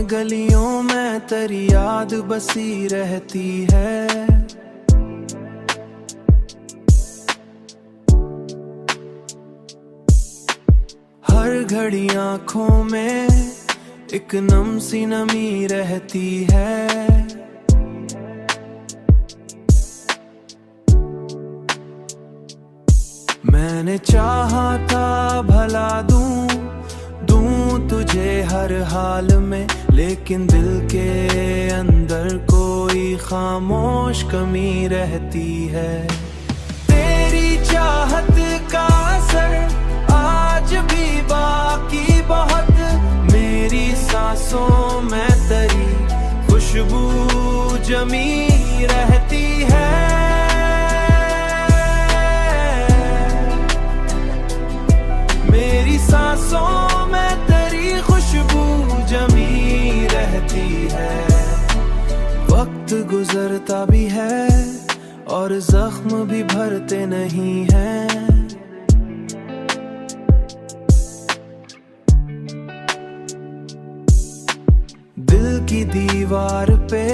गलियों में तेरी याद बसी रहती है। हर घड़ी आँखों में एक नम सी नमी रहती है। मैंने चाहा था भला दूं तुझे हर हाल में, लेकिन दिल के अंदर कोई खामोश कमी रहती है। तेरी चाहत का असर आज भी बाकी बहुत, मेरी सांसों में तेरी खुशबू जमी रहती है। मेरी सांसों में तेरी खुशबू जमी रहती है। वक्त गुजरता भी है और जख्म भी भरते नहीं हैं। दिल की दीवार पे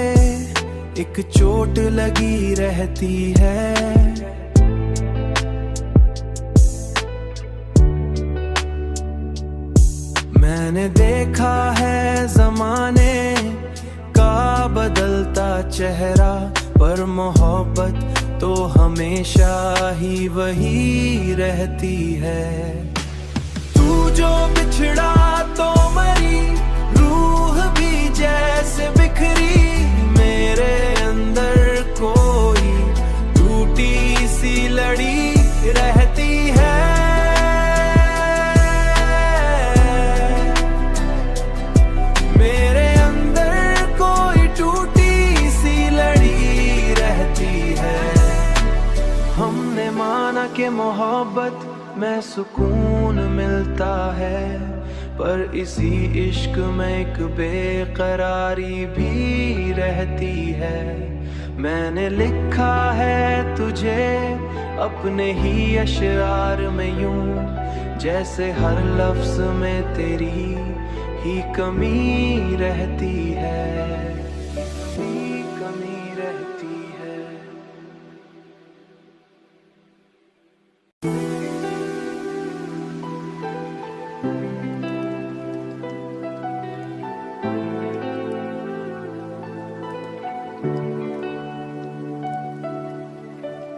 एक चोट लगी रहती है। मैंने देखा है ज़माने का बदलता चेहरा, पर मोहब्बत तो हमेशा ही वही रहती है। तू जो बिछड़ा तो मरी, रूह भी जैसे बिखरी, मेरे अंदर कोई टूटी सी लड़ी रहती है। हमने माना कि मोहब्बत में सुकून मिलता है, पर इसी इश्क में एक बेकरारी भी रहती है। मैंने लिखा है तुझे अपने ही अशआर में यूं, जैसे हर लफ्ज में तेरी ही कमी रहती है। कमी रहती है।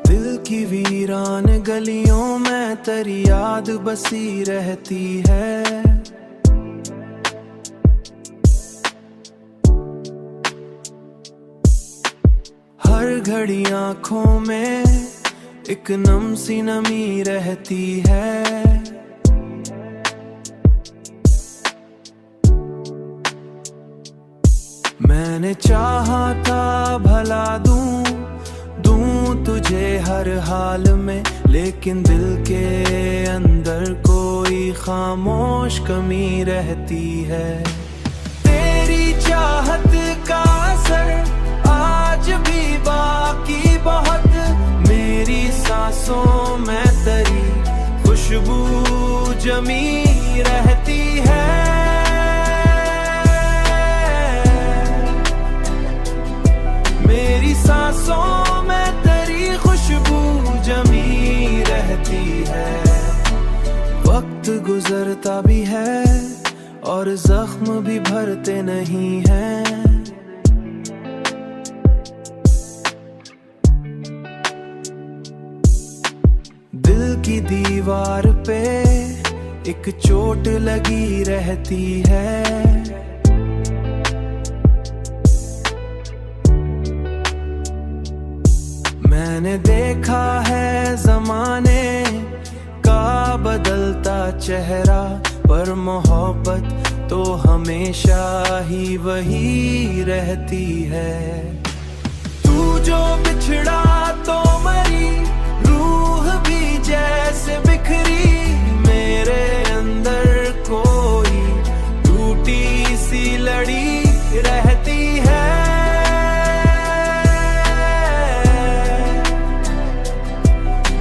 दिल की वीरान गलियों में तेरी याद बसी रहती है। हर घड़ी आँखों में एक नम सी नमी रहती है। मैंने चाहा था भला दूं तुझे हर हाल में, लेकिन दिल के अंदर कोई खामोश कमी रहती है। तेरी चाहत का असर आज भी बाकी बहुत, मेरी सांसों में तेरी खुशबू जमी रहती है। मेरी सांसों में तेरी खुशबू जमी रहती है। वक्त गुजरता भी है और जख्म भी भरते नहीं हैं। दिल की दीवार पे एक चोट लगी रहती है। मैंने देखा है ज़माने का बदलता चेहरा, पर मोहब्बत तो हमेशा ही वही रहती है। तू जो बिछड़ा तो मरी, रूह भी जैसे बिखरी, मेरे अंदर कोई टूटी सी लड़ी रहती है।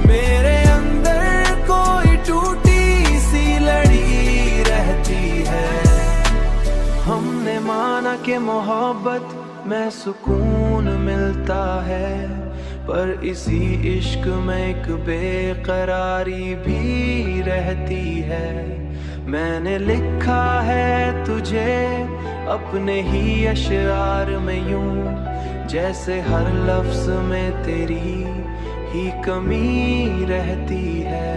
मेरे अंदर कोई टूटी सी लड़ी रहती है। हमने माना कि मोहब्बत में सुकून मिलता है, पर इसी इश्क में एक बेकरारी भी रहती है। मैंने लिखा है तुझे अपने ही अशआर में यूं, जैसे हर लफ्ज में तेरी ही कमी रहती है,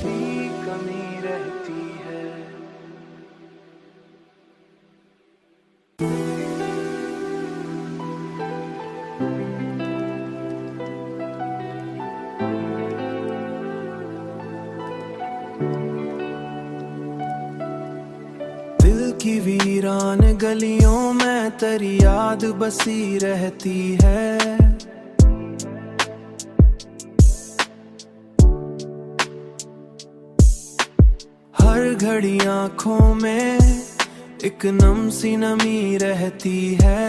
ही कमी रहती है। दिल की वीरान गलियों में तेरी याद बसी रहती है। हर घड़ी आंखों में एक नम सी नमी रहती है।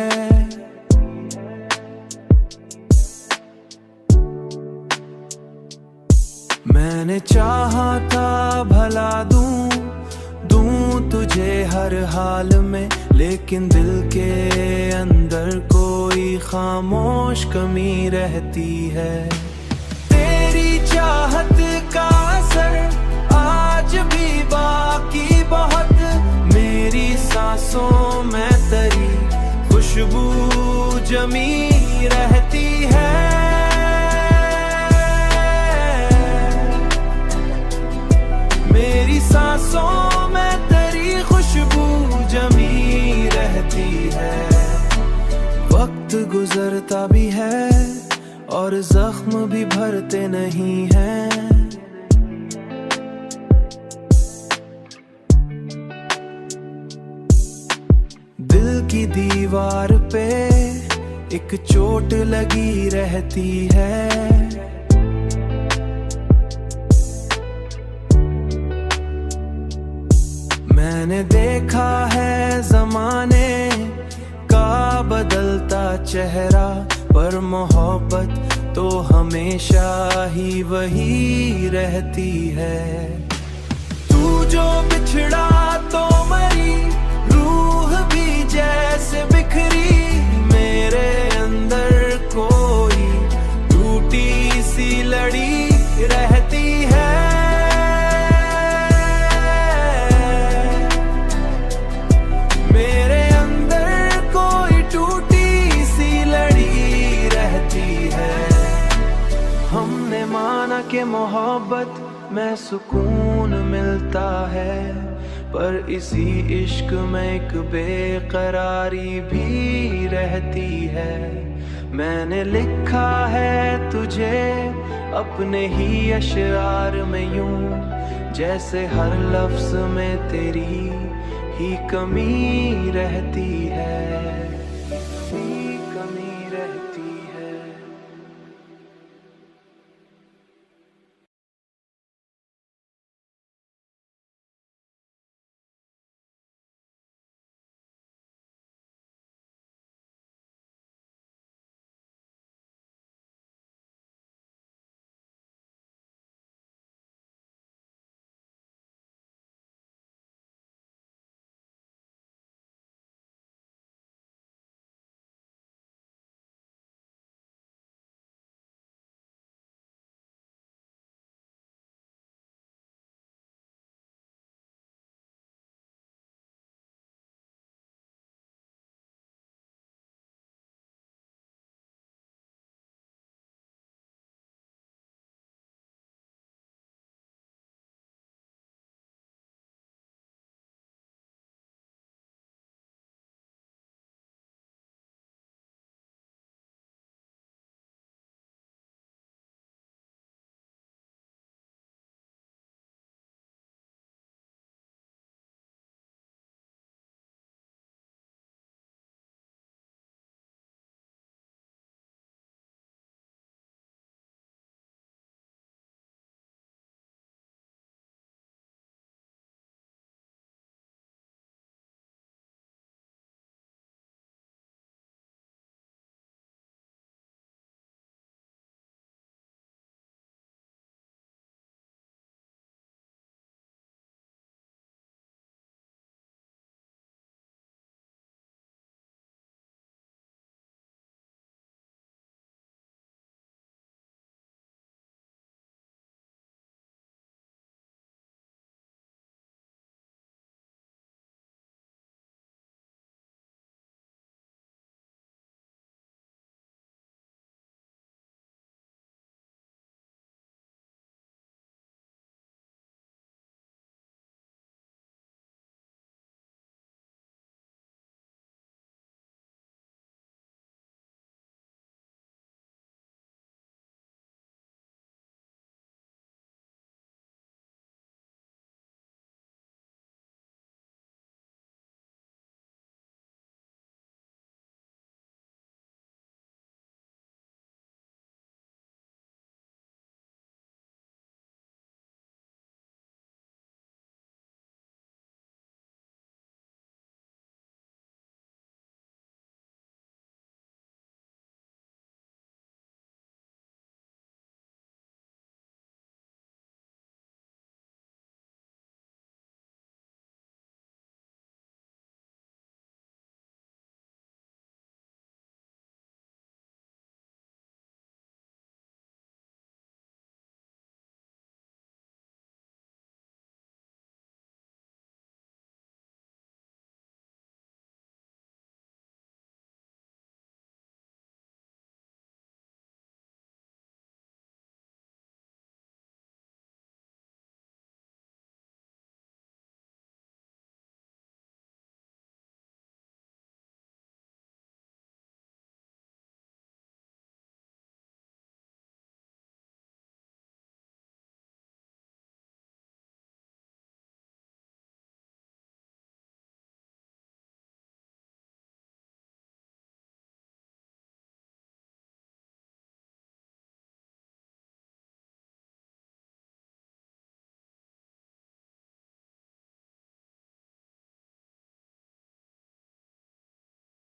मैंने चाहा था भला दूं तुझे हर हाल में, लेकिन दिल के अंदर कोई खामोश कमी रहती है। तेरी चाहत का असर आज भी बाकी बहुत, मेरी सांसों में तेरी खुशबू जमी रहती है। मेरी सांसों में तेरी खुशबू जमी रहती है। वक्त गुजरता भी है और जख्म भी भरते नहीं हैं। दिल की दीवार पे एक चोट लगी रहती है। मैंने देखा है ज़माने का बदलता चेहरा, पर मोहब्बत तो हमेशा ही वही रहती है। तू जो बिछड़ा तो मरी, रूह भी जैसे बिखरी, मेरे अंदर कोई टूटी सी लड़ी रहती है। मेरे अंदर कोई टूटी सी लड़ी रहती है। हमने माना कि मोहब्बत में सुकून मिलता है, पर इसी इश्क में एक बेकरारी भी रहती है। मैंने लिखा है तुझे अपने ही अशआर में यूं, जैसे हर लफ्ज में तेरी ही कमी रहती है।